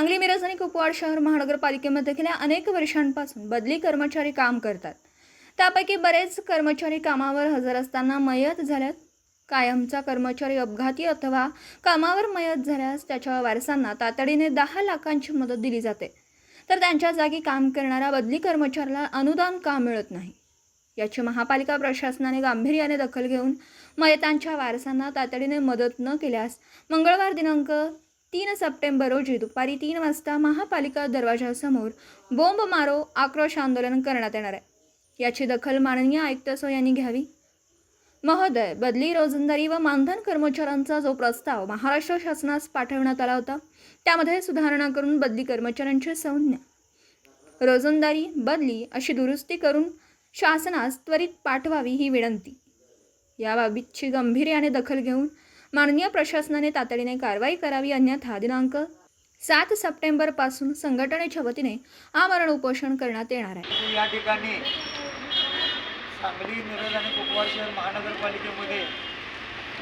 सांगली, मिरज आणि कुपवाड शहर महानगरपालिकेमध्ये गेल्या अनेक वर्षांपासून बदली कर्मचारी काम करतात। त्यापैकी बरेच कर्मचारी कामावर हजर असताना मयत झाल्यात। कायमचा कर्मचारी अपघाती अथवा कामावर मयत झाल्यास त्याच्या वारसांना तातडीने 10 लाखांची मदत दिली जाते, तर त्यांच्या जागी काम करणाऱ्या बदली कर्मचाऱ्याला अनुदान का मिळत नाही, याची महापालिका प्रशासनाने गांभीर्याने दखल घेऊन मयतांच्या वारसांना तातडीने मदत न केल्यास मंगळवार दिनांक 3 सप्टेंबर रोजी दुपारी 3 वाजता महापालिका दरवाजासमोर बोंब मारो आक्रोश आंदोलन करण्यात येणार आहे। याची दखल माननीय आयुक्त सो यांनी घ्यावी। महोदय, बदली, रोजंदारी व मानधन कर्मचाऱ्यांचा जो प्रस्ताव महाराष्ट्र शासनास पाठवण्यात आला होता, त्यामध्ये सुधारणा करून बदली कर्मचाऱ्यांची संज्ञा रोजंदारी बदली अशी दुरुस्ती करून शासनास त्वरित पाठवावी ही विनंती। याबाबतची गांभीर्याने दखल घेऊन माननीय प्रशासनाने तातडीने कारवाई करावी, अन्यथा दिनांक 7 सप्टेंबर पासून संघटनेच्या वतीने आमरण उपोषण करण्यात येणार आहे। या ठिकाणी सांगली, मिरज आणि कुपवाड शहर महानगरपालिकेमध्ये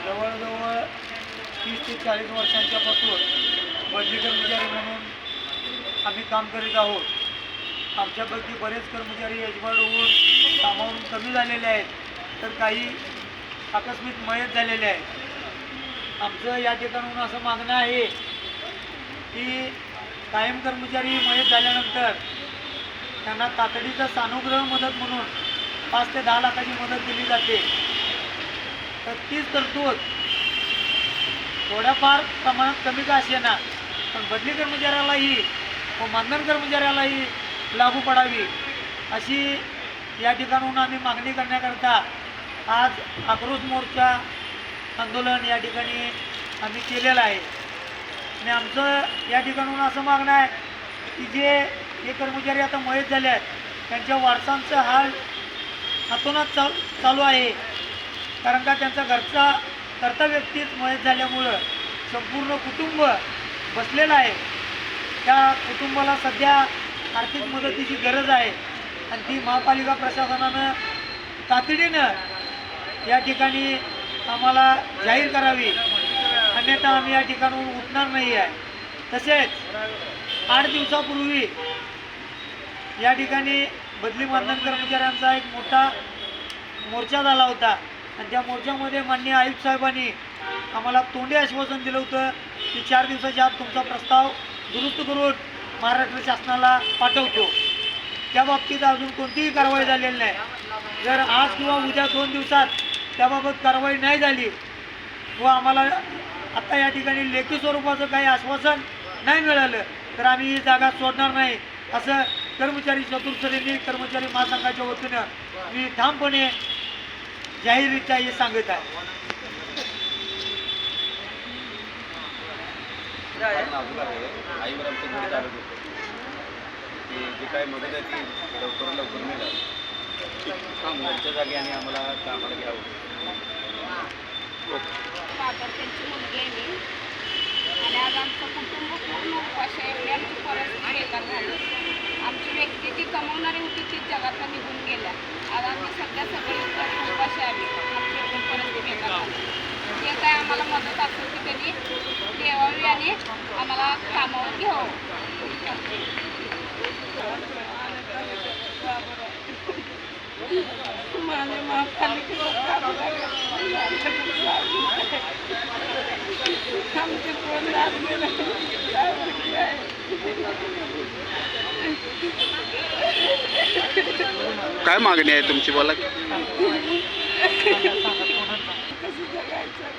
जवळजवळ 30 ते 40 वर्षांच्यापासून बदली कर्मचारी म्हणून आम्ही काम करीत आहोत। आमच्यापैकी बरेच कर्मचारी एक्सपायर्ड होऊन कामावरून कमी झालेले आहेत, तर काही आकस्मिक मयत झालेले आहेत। आमचं या ठिकाणाहून असं मागणं आहे की कायम कर्मचारी मयत झाल्यानंतर त्यांना तातडीचं सानुग्रह मदत म्हणून 5 ते 10 लाखाची मदत दिली जाते, तर तीच तरतूद थोड्याफार प्रमाणात कमी का असेना पण बदली कर्मचाऱ्यालाही व मानधन कर्मचाऱ्यालाही लागू पडावी, अशी या ठिकाणाहून आम्ही मागणी करण्याकरता आज आक्रोश मोर्चा आंदोलन या ठिकाणी आम्ही केलेलं आहे। आणि आमचं या ठिकाणून असं मागणं आहे की हे कर्मचारी आता मयत झाले आहेत, त्यांच्या वारसांचं हाल हातोनात चालू आहे, कारण का त्यांचा घरचा कर्ता व्यक्तीच मयत झाल्यामुळं संपूर्ण कुटुंब बसलेलं आहे। त्या कुटुंबाला सध्या आर्थिक मदतीची गरज आहे आणि ती महापालिका प्रशासनानं तातडीनं या ठिकाणी आम्हाला जाहीर करावी, अन्यथा आम्ही या ठिकाणाहून उठणार नाही आहे। तसेच 8 दिवसापूर्वी या ठिकाणी बदली मानधन कर्मचाऱ्यांचा एक मोठा मोर्चा झाला होता आणि त्या मोर्चामध्ये माननीय आयुक्त साहेबांनी आम्हाला तोंडी आश्वासन दिलं होतं की 4 दिवसाच्या आत तुमचा प्रस्ताव दुरुस्त करून महाराष्ट्र शासनाला पाठवतो। त्या बाबतीत अजून कोणतीही कारवाई झालेली नाही। जर आज किंवा उद्या 2 दिवसात त्याबाबत कारवाई नाही झाली व आम्हाला आता या ठिकाणी लेखी स्वरूपाचं काही आश्वासन नाही मिळालं तर आम्ही ही जागा सोडणार नाही, असं कर्मचारी चतुर्सदनी कर्मचारी महासंघाच्या वतीनं मी ठामपणे जाहीररित्या हे सांगत आहे। आईवर आमचं बोलत आलं होतं की जे काय मदत आहे ती लवकर मिळाली, त्यांच्या जागी आणि आम्हाला कामाला घ्यावं। त्यांची मुलगी आहे मी, आणि आज आमचं कुटुंब पूर्ण उपाशी आहे। एवढी आमची परिस्थिती बेकार झाली। आमची व्यक्ती ती कमवणारी होती ती जगातून निघून गेल्या। आज आम्ही सध्या सगळे उपाशी आहे। आमची एवढी परिस्थिती बेकार झाली। जे काय आम्हाला मदत असेल ती त्यांनी द्यावी आणि आम्हाला कामावर घ्यावं। काय मागणी आहे तुमची, बोला।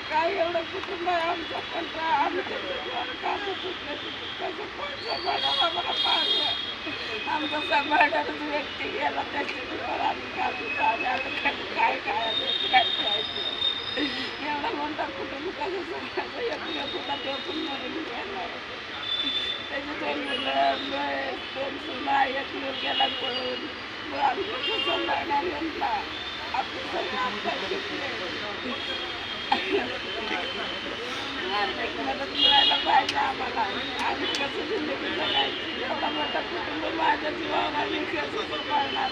काय एवढं कुटुंब आहे आमचं, पण आमचा सांभाळणारच व्यक्ती गेला, त्याच्यावर आम्ही काय एवढा मोठा कुटुंब कसं सांगायचं, एकट्या सुद्धा देवपून मरून गेला। त्याची 2 मुलं, 2 सुना, 1 मुलग्याला पळून आम्ही कसं सांभाळणार यांना? आपली सगळं आमचं आर्थिक मदत मिळायला पाहिजे आम्हाला। आम्ही कसं जिंदगी जगायची? एवढा मोठा कुटुंब माझ्या जीवावर आम्ही कसं सांभाळणार?